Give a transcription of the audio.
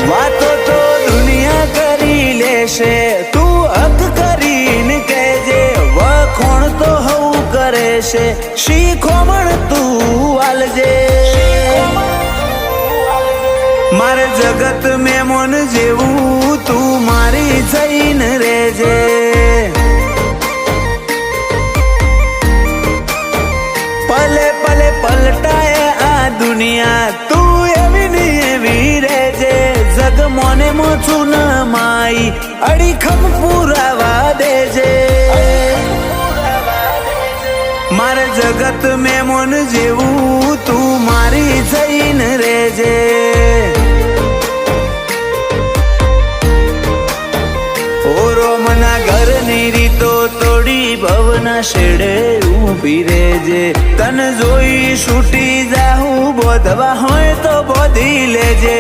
વાતો તો દુનિયા કરી લેશે, તું હક કરીને કહેજે, વખોણ તો હવું કરે છે, શીખોમણ તું આલજે. મારે જગત મેમોન જેવું તું મારી થઈને રહેજે. પલે પલે પલટાય આ દુનિયા, તું એવી ને એવી રહેજે. જગ મોને મોછું ન માઈ, અડીખમ પુરાવા દેજે. મારે જગત મેમોન જેવું તું મારી થઈને રહેજે. રોમના ઘરની રીતો તોડી ભવના શેડે ઊભી રહેજે. તને જોઈ છૂટી જાહું, બોધવા હોય તો બોધી લેજે.